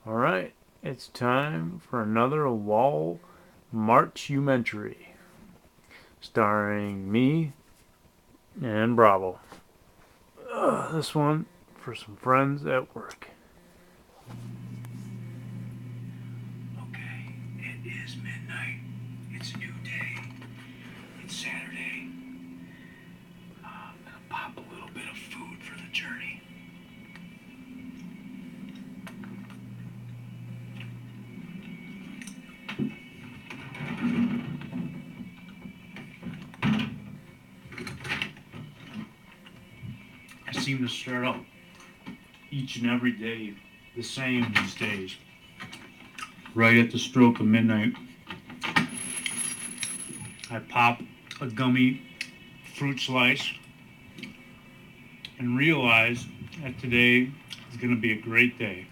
Alright, it's time for another Walmartumentary, starring me and Bravo. This one for some friends at work. Okay, it is midnight. It's a new day. It's Saturday. I'm gonna pop a little bit of food for the journey. I seem to start out each and every day the same these days. Right at the stroke of midnight, I pop a gummy fruit slice and realize that today is going to be a great day.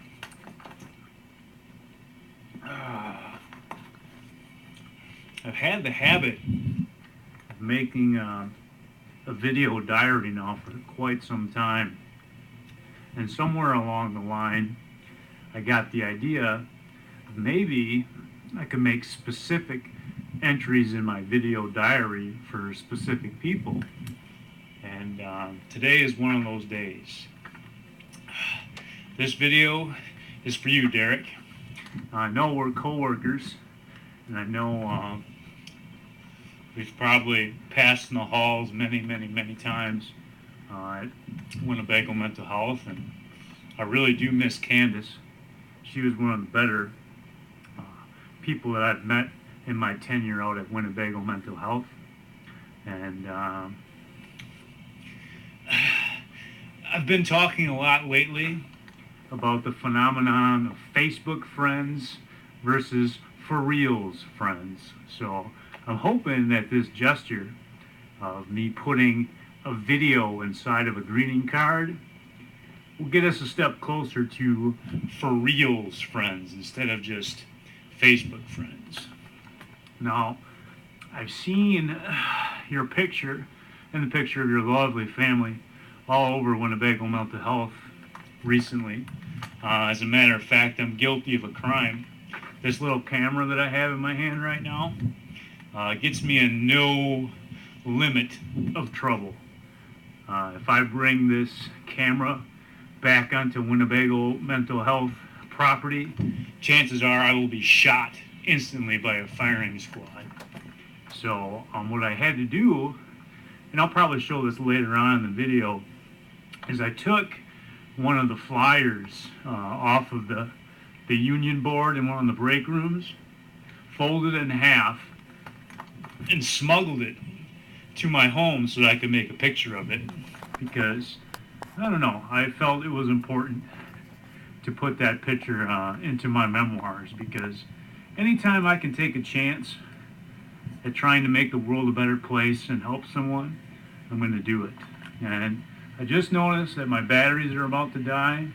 I've had the habit of making a video diary now for quite some time. And somewhere along the line, I got the idea of maybe I could make specific entries in my video diary for specific people. And today is one of those days. This video is for you, Derek. I know we're co-workers, and I know we've probably passed in the halls many times at Winnebago Mental Health, and I really do miss Candace. She was one of the better people that I've met in my tenure out at Winnebago Mental Health. And I've been talking a lot lately about the phenomenon of Facebook friends versus for reals friends. So I'm hoping that this gesture of me putting a video inside of a greeting card will get us a step closer to for reals friends instead of just Facebook friends. Now, I've seen your picture and the picture of your lovely family all over Winnebago Mental Health recently. As a matter of fact, I'm guilty of a crime. This little camera that I have in my hand right now gets me in no limit of trouble. If I bring this camera back onto Winnebago Mental Health property, chances are I will be shot instantly by a firing squad. So what I had to do, and I'll probably show this later on in the video, is I took one of the flyers off of the union board in one of the break rooms, folded it in half, and smuggled it to my home so that I could make a picture of it, because I don't know, I felt it was important to put that picture into my memoirs, because anytime I can take a chance at trying to make the world a better place and help someone, I'm going to do it. And I just noticed that my batteries are about to die,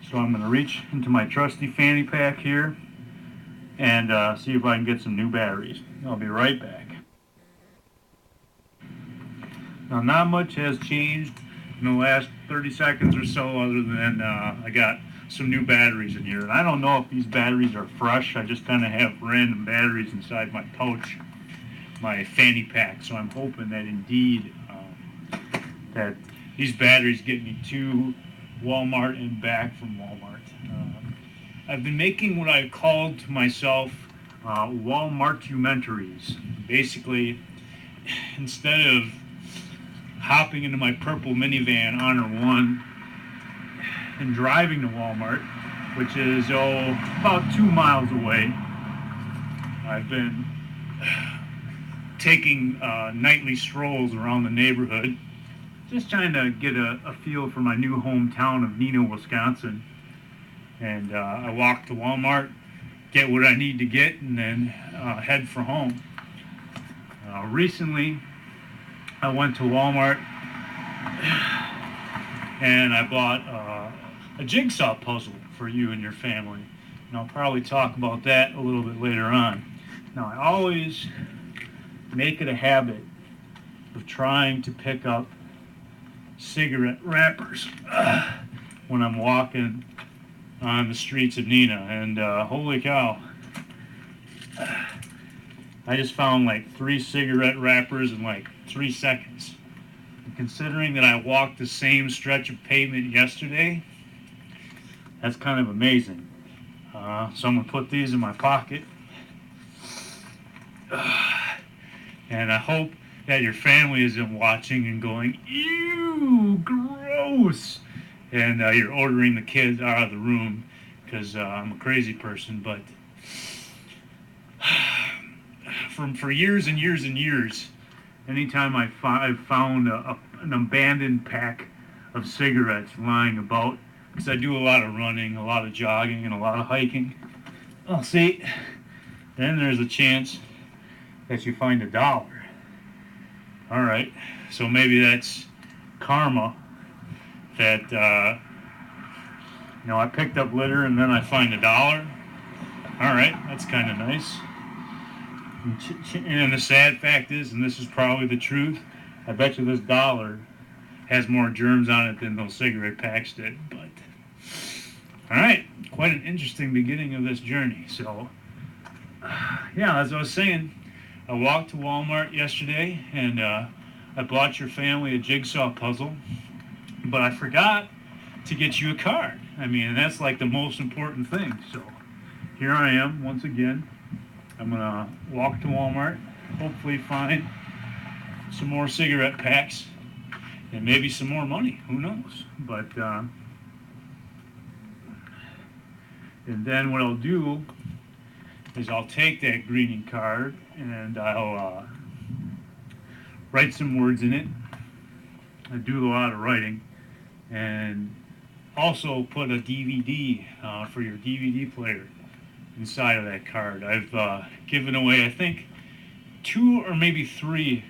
so I'm going to reach into my trusty fanny pack here and see if I can get some new batteries. I'll be right back. Now, not much has changed in the last 30 seconds or so, other than I got some new batteries in here. And I don't know if these batteries are fresh. I just kind of have random batteries inside my pouch, my fanny pack. So I'm hoping that indeed that these batteries get me to Walmart and back from Walmart. I've been making what I've called to myself Walmartumentaries. Basically, instead of hopping into my purple minivan, Honor One, and driving to Walmart, which is about 2 miles away, I've been taking nightly strolls around the neighborhood, just trying to get a feel for my new hometown of Neenah, Wisconsin. And I walk to Walmart, get what I need to get, and then head for home. Recently, I went to Walmart and I bought a jigsaw puzzle for you and your family. And I'll probably talk about that a little bit later on. Now, I always make it a habit of trying to pick up cigarette wrappers when I'm walking on the streets of Neenah, and holy cow, I just found like 3 cigarette wrappers in like 3 seconds. And considering that I walked the same stretch of pavement yesterday, that's kind of amazing. So I'm gonna put these in my pocket, and I hope that your family isn't watching and going, "Ew, gross," and you're ordering the kids out of the room because I'm a crazy person. But for years and years and years, anytime I've found an abandoned pack of cigarettes lying about, because I do a lot of running, a lot of jogging, and a lot of hiking. Oh, see, then there's a chance that you find $1. All right, so maybe that's karma that I picked up litter and then I find $1. All right, that's kind of nice. And the sad fact is, and this is probably the truth, I bet you this dollar has more germs on it than those cigarette packs did. But all right, quite an interesting beginning of this journey. So yeah, as I was saying, I walked to Walmart yesterday and I bought your family a jigsaw puzzle, but I forgot to get you a card. I mean, that's like the most important thing. So here I am once again. I'm gonna walk to Walmart, hopefully find some more cigarette packs and maybe some more money. Who knows? But and then what I'll do is I'll take that greeting card and I'll write some words in it. I do a lot of writing, and also put a DVD for your DVD player inside of that card. I've given away, I think, 2 or maybe 3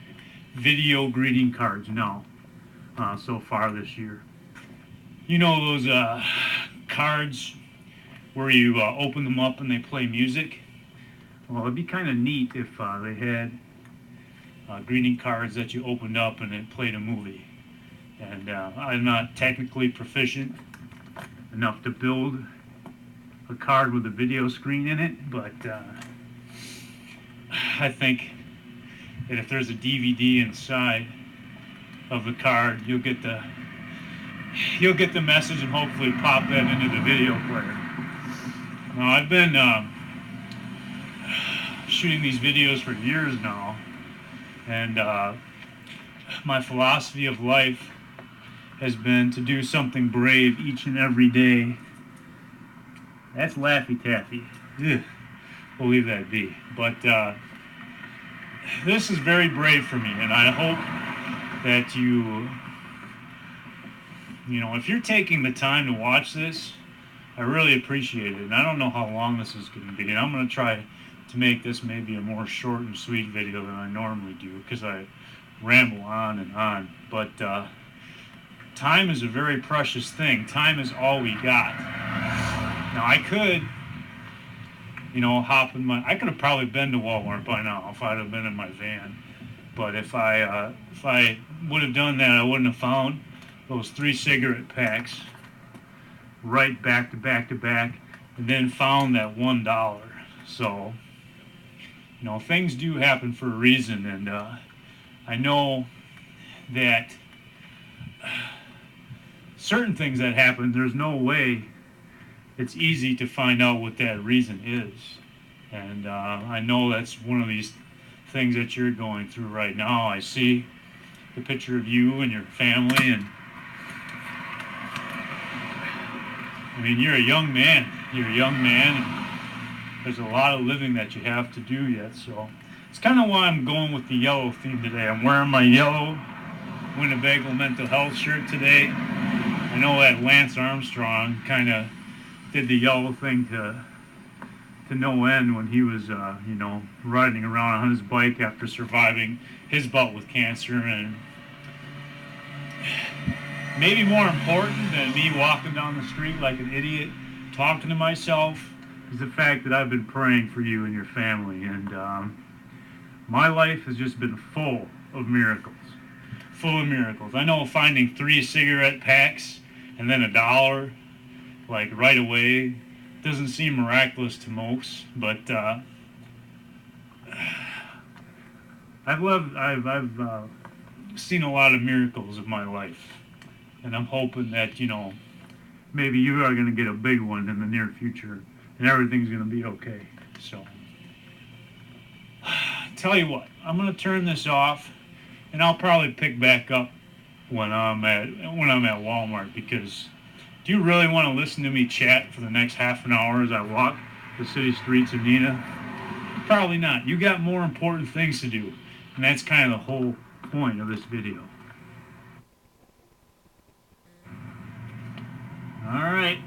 video greeting cards now so far this year. You know those cards where you open them up and they play music? Well, it'd be kind of neat if they had greeting cards that you opened up and it played a movie. And I'm not technically proficient enough to build a card with a video screen in it, but I think that if there's a DVD inside of the card, you'll get the message and hopefully pop that into the video player. Now, I've been shooting these videos for years now, and my philosophy of life has been to do something brave each and every day. That's Laffy Taffy. Ugh. We'll leave that be. But this is very brave for me, and I hope that if you're taking the time to watch this, I really appreciate it. And I don't know how long this is going to be, and I'm going to try to make this maybe a more short and sweet video than I normally do, because I ramble on and on. But time is a very precious thing. Time is all we got. Now, I could, hop in I could have probably been to Walmart by now if I'd have been in my van. But if I would have done that, I wouldn't have found those 3 cigarette packs right back to back to back, and then found that $1. So, things do happen for a reason, and I know that certain things that happen, there's no way it's easy to find out what that reason is. And I know that's one of these things that you're going through right now. I see the picture of you and your family, and you're a young man. You're a young man, and there's a lot of living that you have to do yet. So it's kind of why I'm going with the yellow theme today. I'm wearing my yellow Winnebago mental health shirt today. I know that Lance Armstrong kind of did the yellow thing to no end when he was, riding around on his bike after surviving his bout with cancer. And maybe more important than me walking down the street like an idiot talking to myself is the fact that I've been praying for you and your family. And my life has just been full of miracles. Full of miracles. I know finding 3 cigarette packs and then $1, like right away. Doesn't seem miraculous to most, but I've seen a lot of miracles in my life, and I'm hoping that maybe you are going to get a big one in the near future, and everything's going to be okay. So, tell you what, I'm going to turn this off, and I'll probably pick back up when I'm at Walmart, because do you really want to listen to me chat for the next half an hour as I walk the city streets of Neenah? Probably not. You got more important things to do, and that's kind of the whole point of this video. Alright,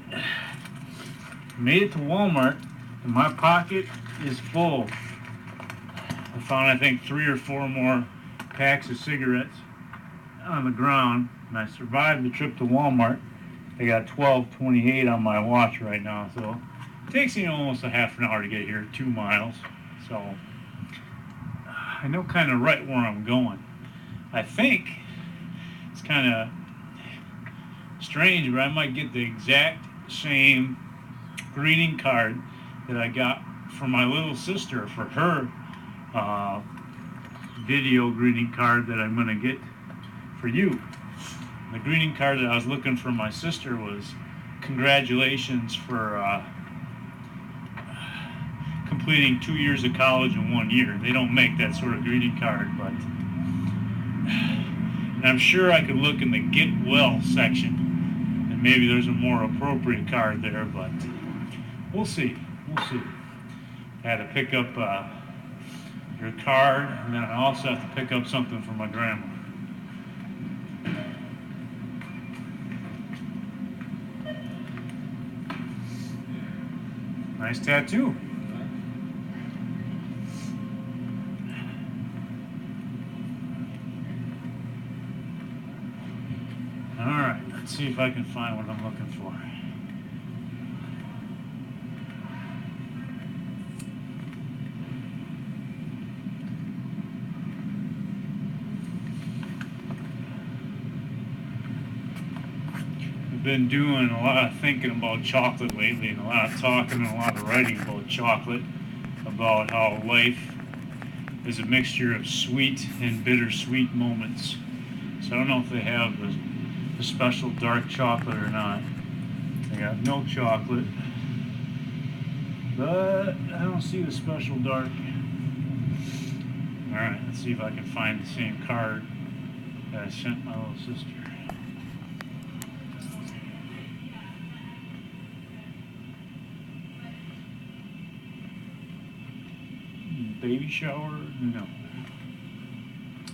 made it to Walmart, and my pocket is full. I found, I think, 3 or 4 more packs of cigarettes on the ground, and I survived the trip to Walmart. I got 12:28 on my watch right now, so it takes me almost a half an hour to get here, 2 miles. So I know kind of right where I'm going. I think it's kind of strange, but I might get the exact same greeting card that I got for my little sister for her video greeting card that I'm going to get for you. The greeting card that I was looking for my sister was congratulations for completing 2 years of college in 1 year. They don't make that sort of greeting card, but and I'm sure I could look in the get well section and maybe there's a more appropriate card there, but we'll see. We'll see. I had to pick up your card, and then I also have to pick up something for my grandma. Nice tattoo. Alright, let's see if I can find what I'm looking for. I've been doing a lot of thinking about chocolate lately, and a lot of talking and a lot of writing about chocolate, about how life is a mixture of sweet and bittersweet moments. So I don't know if they have the special dark chocolate or not. They got milk chocolate, but I don't see the special dark. Alright, let's see if I can find the same card that I sent my little sister. Baby shower? No.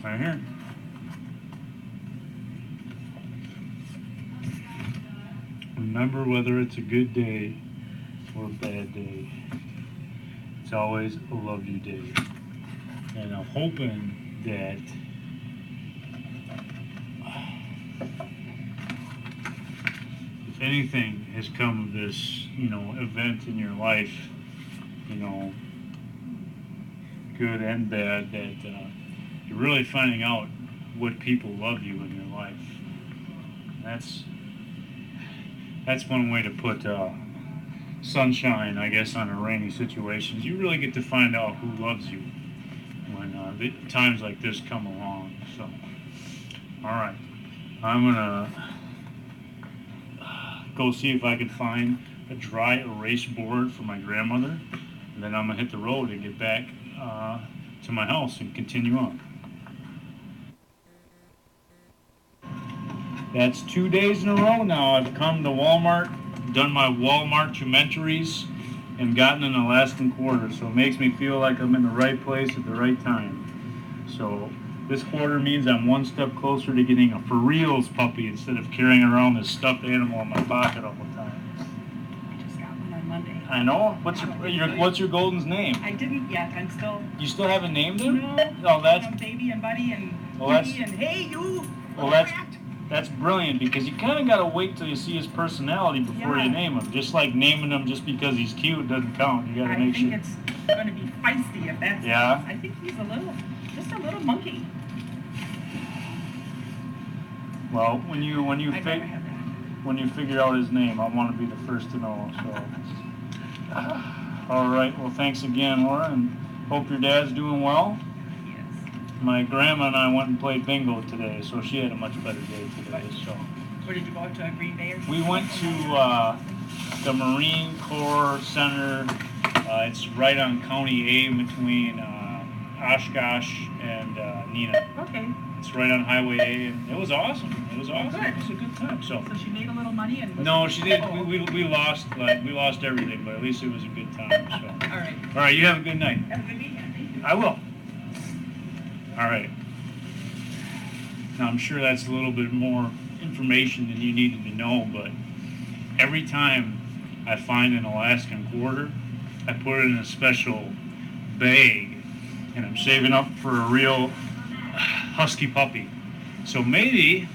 Right here. Remember, whether it's a good day or a bad day, it's always a love you day. And I'm hoping that if anything has come of this, event in your life, good and bad, that you're really finding out what people love you in your life. That's one way to put sunshine, I guess, on a rainy situation. You really get to find out who loves you when times like this come along. So, all right, I'm gonna go see if I can find a dry erase board for my grandmother, and then I'm gonna hit the road and get back to my house and continue on. That's 2 days in a row now. I've come to Walmart, done my Walmart-tumentaries, and gotten an Alaskan quarter. So it makes me feel like I'm in the right place at the right time. So this quarter means I'm one step closer to getting a for reals puppy instead of carrying around this stuffed animal in my pocket all the time. I just got one on Monday. I know. What's your golden's name? I didn't yet. I'm still. You still haven't named him? No. Oh, that's. Baby and Buddy and Well, Kitty and hey you. Well, that's brilliant, because you kind of got to wait till you see his personality before you name him. Just like naming him just because he's cute doesn't count. You got to make sure. I think it's going to be feisty if that's. Yeah. I think he's just a little monkey. Well, when you I'd rather have that. when you figure out his name. I want to be the first to know. So, all right. Well, thanks again, Laura, and hope your dad's doing well. Yes. My grandma and I went and played bingo today, so she had a much better day today. So Where did you go to Green Bay or something? we went to the Marine Corps Center. It's right on County A between Oshkosh and Neenah. Okay. It's right on Highway A, and it was awesome. It was awesome. Good. It was a good time. So. So she made a little money and. No, she did. Oh. We lost lost everything, but at least it was a good time. So. All right. All right. You have a good night. Have a good weekend. Thank you. I will. All right. Now I'm sure that's a little bit more information than you needed to know, but every time I find an Alaskan quarter, I put it in a special bag, and I'm saving up for a real husky puppy. So maybe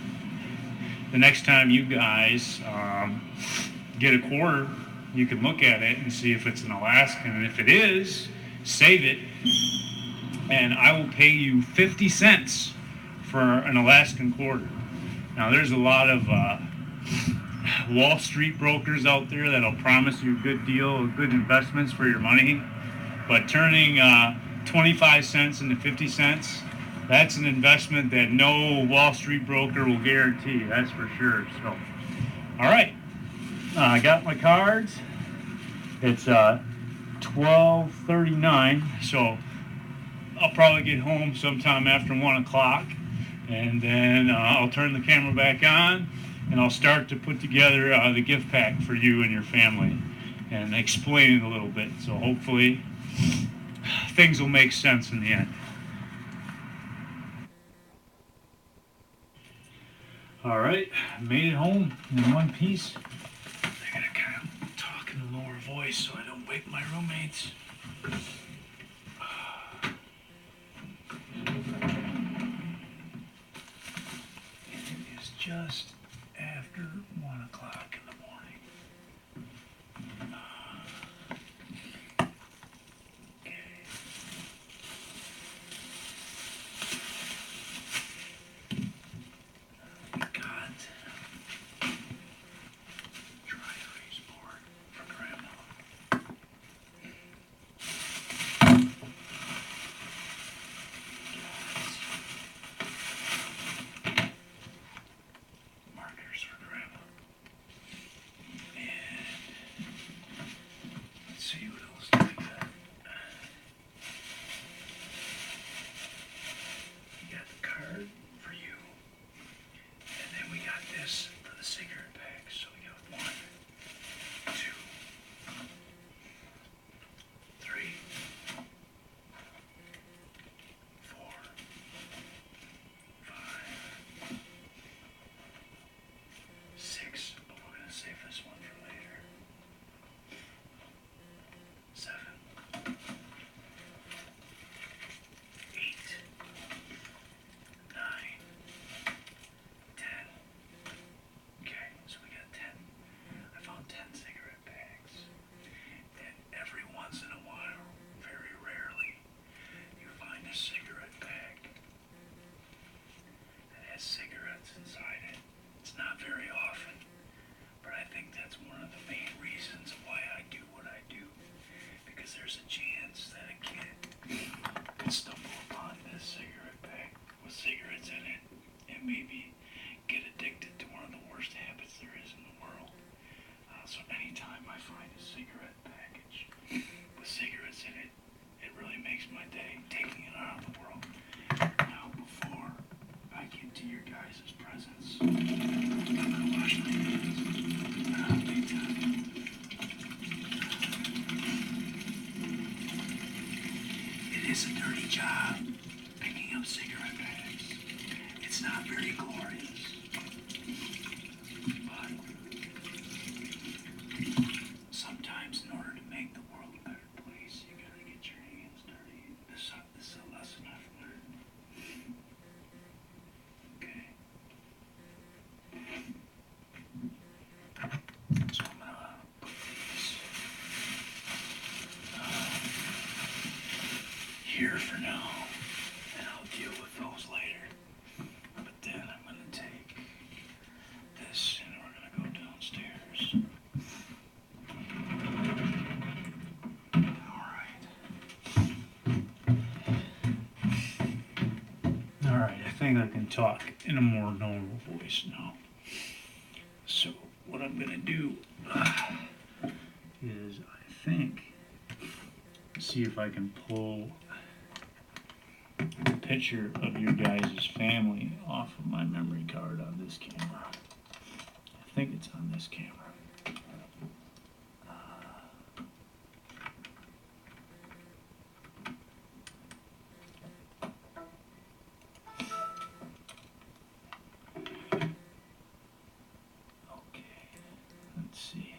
the next time you guys get a quarter, you can look at it and see if it's an Alaskan, and if it is, save it, and I will pay you 50 cents for an Alaskan quarter. Now there's a lot of Wall Street brokers out there that'll promise you a good deal, good investments for your money, but turning 25 cents into 50 cents, that's an investment that no Wall Street broker will guarantee, that's for sure. So, all right, I got my cards. It's 12:39, so I'll probably get home sometime after 1 o'clock, and then I'll turn the camera back on, and I'll start to put together the gift pack for you and your family and explain it a little bit. So hopefully things will make sense in the end. All right, made it home in one piece. I gotta kind of talk in a lower voice so I don't wake my roommates. It is just after 1 o'clock in the morning. Okay. Got dry erase board for Grandma. Markers for Grandma. And let's see what else do we got. We got the card for you. And then we got this for the cigarette packs. So we got 1, 2, 3, 4, 5, 6. But we're gonna save this one for later. 7, 8, 9, 10. Okay, so we got 10. I found 10 cigarette packs. And every once in a while, very rarely, you find a cigarette pack that has cigarettes inside it. It's not very often, but I think that's one of the main reasons why I do what I do. Because there's a chance that a kid could stumble upon this cigarette pack with cigarettes in it and maybe get addicted to one of the worst habits there is in the world. So anytime I find a cigarette package with cigarettes in it, it really makes my day, taking it out of the world. Now, before I get to your guys' presents, I'm gonna wash my hands. Big time. It is a dirty job picking up cigarette packs. It's not very glorious. But sometimes in order to make the world a better place, you gotta get your hands dirty. This is a lesson I've learned. Okay. So I'm gonna put these here for now, and I'll deal with those later. But then I'm gonna take this, and we're gonna go down. think I can talk in a more normal voice now. So what I'm gonna do is I think see if I can pull a picture of your guys' family off of my memory card on this camera. I think it's on this camera. Okay, let's see.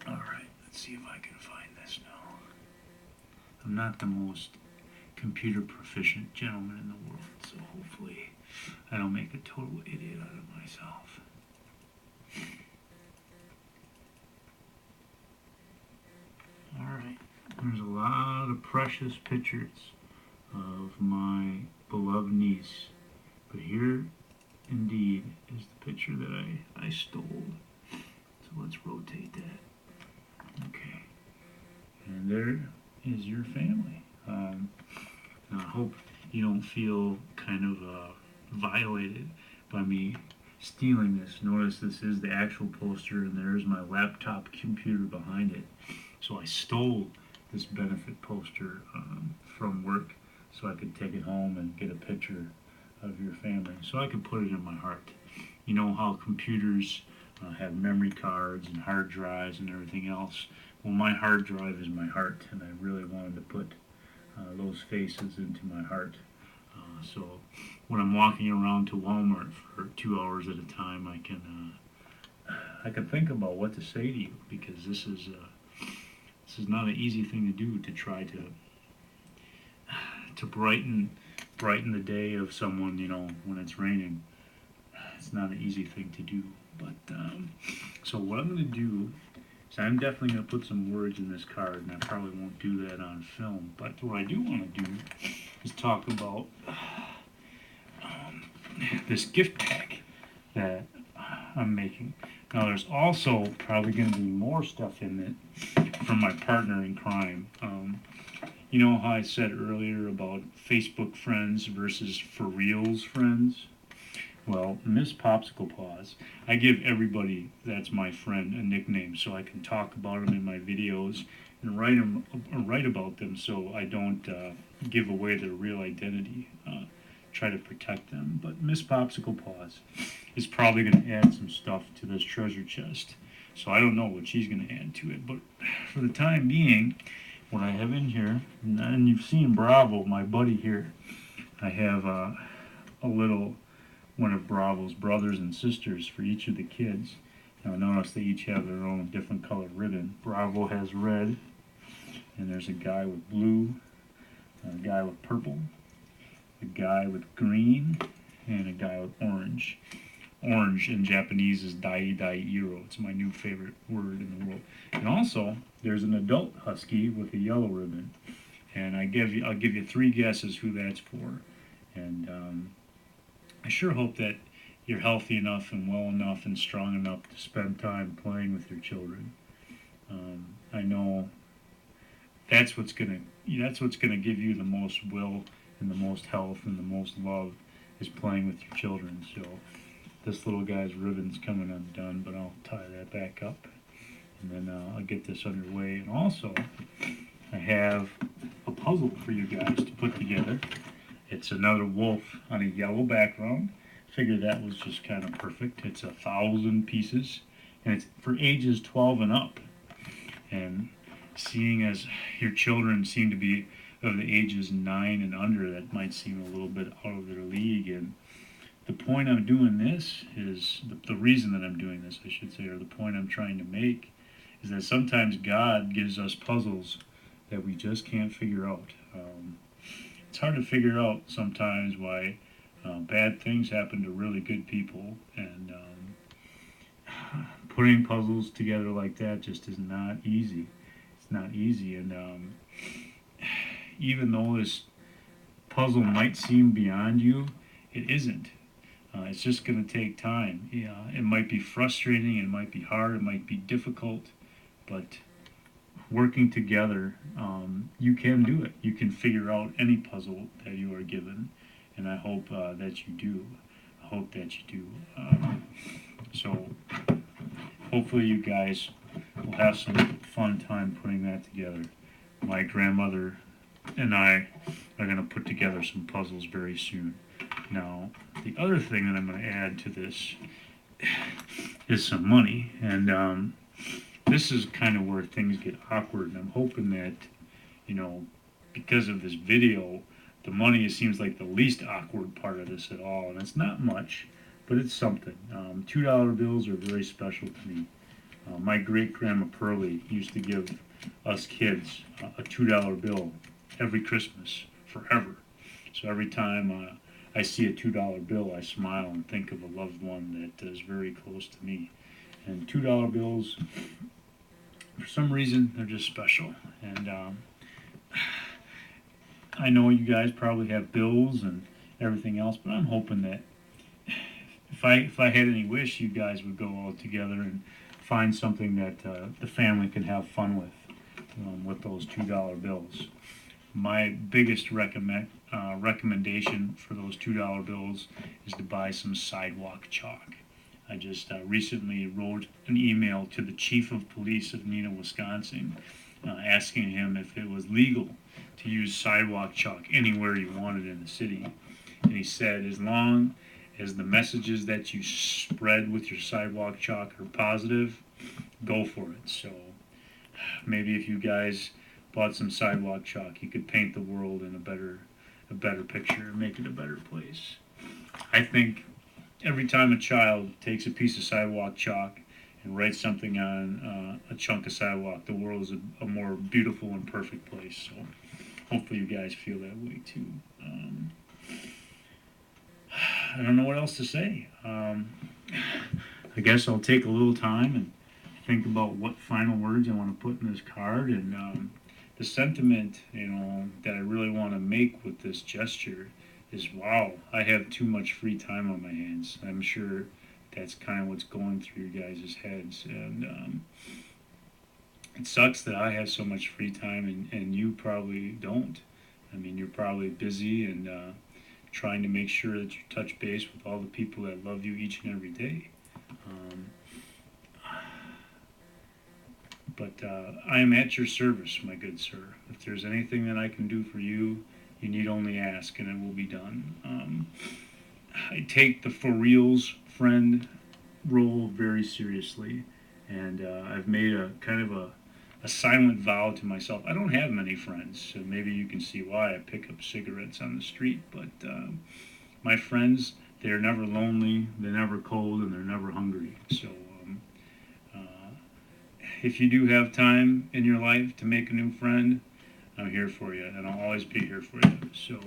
All right, let's see if I can find this now. I'm not the most computer proficient gentleman in the world, so hopefully I don't make a total idiot out of myself. Alright, there's a lot of precious pictures of my beloved niece, but here indeed is the picture that I stole. So let's rotate that. Okay, and there is your family. I hope you don't feel kind of violated by me stealing this. Notice this is the actual poster and there's my laptop computer behind it. So I stole this benefit poster from work so I could take it home and get a picture of your family so I could put it in my heart. You know how computers have memory cards and hard drives and everything else. Well, my hard drive is my heart, and I really wanted to put those faces into my heart. So when I'm walking around to Walmart for 2 hours at a time, I can think about what to say to you, because this is not an easy thing to do, to try to brighten the day of someone, you know, when it's raining. It's not an easy thing to do. But so what I'm going to do is I'm definitely going to put some words in this card, and I probably won't do that on film. But what I do want to do is talk about this gift pack that I'm making. Now there's also probably going to be more stuff in it from my partner in crime. You know how I said earlier about Facebook friends versus for reals friends? Well, Miss Popsicle Paws, I give everybody that's my friend a nickname so I can talk about them in my videos and write about them so I don't give away their real identity. Try to protect them. But Miss Popsicle Paws is probably going to add some stuff to this treasure chest. So I don't know what she's going to add to it. But for the time being, what I have in here, and you've seen Bravo, my buddy here, I have a little one of Bravo's brothers and sisters for each of the kids. Now notice they each have their own different colored ribbon. Bravo has red, and there's a guy with blue, a guy with purple, a guy with green, and a guy with orange. Orange in Japanese is dai-dai-iro. It's my new favorite word in the world. And also, there's an adult husky with a yellow ribbon. And I'll give you 3 guesses who that's for. And I sure hope that you're healthy enough and well enough and strong enough to spend time playing with your children. I know that's what's gonna give you the most will and the most health and the most love, is playing with your children. So this little guy's ribbon's coming undone, but I'll tie that back up, and then I'll get this underway. And also, I have a puzzle for you guys to put together. It's another wolf on a yellow background. Figured that was just kind of perfect. It's 1,000 pieces, and it's for ages 12 and up. And seeing as your children seem to be of the ages 9 and under, that might seem a little bit out of their league. And the point I'm doing this is, the reason that I'm doing this, I should say, or the point I'm trying to make, is that sometimes God gives us puzzles that we just can't figure out. It's hard to figure out sometimes why bad things happen to really good people, and putting puzzles together like that just is not easy. It's not easy, and even though this puzzle might seem beyond you, it isn't. It's just going to take time. Yeah, it might be frustrating, it might be hard, it might be difficult, but working together, you can do it. You can figure out any puzzle that you are given, and I hope that you do. I hope that you do. So hopefully you guys will have some fun time putting that together. My grandmother and I are going to put together some puzzles very soon. Now, the other thing that I'm going to add to this is some money, and this is kind of where things get awkward. And I'm hoping that, because of this video, the money seems like the least awkward part of this at all, and it's not much, but it's something. $2 bills are very special to me. My great grandma Pearlie used to give us kids a $2 bill every Christmas forever. So every time I see a $2 bill, I smile and think of a loved one that is very close to me. And $2 bills, for some reason, they're just special. And I know you guys probably have bills and everything else, but I'm hoping that if I had any wish, you guys would go all together and find something that the family can have fun with those $2 bills. My biggest recommendation for those $2 bills is to buy some sidewalk chalk. I just recently wrote an email to the chief of police of Neenah, Wisconsin, asking him if it was legal to use sidewalk chalk anywhere you wanted in the city. And he said, as long as the messages that you spread with your sidewalk chalk are positive, go for it. So maybe if you guys bought some sidewalk chalk, you could paint the world in a better picture, make it a better place. I think every time a child takes a piece of sidewalk chalk and writes something on a chunk of sidewalk, the world is a more beautiful and perfect place. So hopefully you guys feel that way too. I don't know what else to say. I guess I'll take a little time and think about what final words I want to put in this card, and the sentiment, that I really want to make with this gesture is, wow, I have too much free time on my hands. I'm sure that's kind of what's going through your guys' heads, and it sucks that I have so much free time and you probably don't. I mean, you're probably busy and trying to make sure that you touch base with all the people that love you each and every day. But I am at your service, my good sir. If there's anything that I can do for you, you need only ask, and it will be done. I take the for reals friend role very seriously, and I've made a kind of a silent vow to myself. I don't have many friends, so maybe you can see why I pick up cigarettes on the street. But my friends, they're never lonely, they're never cold, and they're never hungry. So if you do have time in your life to make a new friend, I'm here for you, and I'll always be here for you. So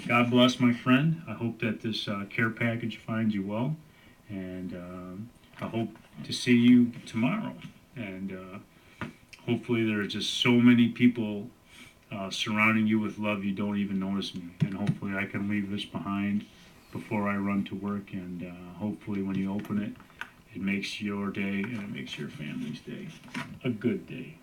God bless, my friend. I hope that this care package finds you well, and I hope to see you tomorrow. And hopefully there are just so many people surrounding you with love you don't even notice me. And hopefully I can leave this behind before I run to work, and hopefully when you open it, it makes your day and it makes your family's day a good day.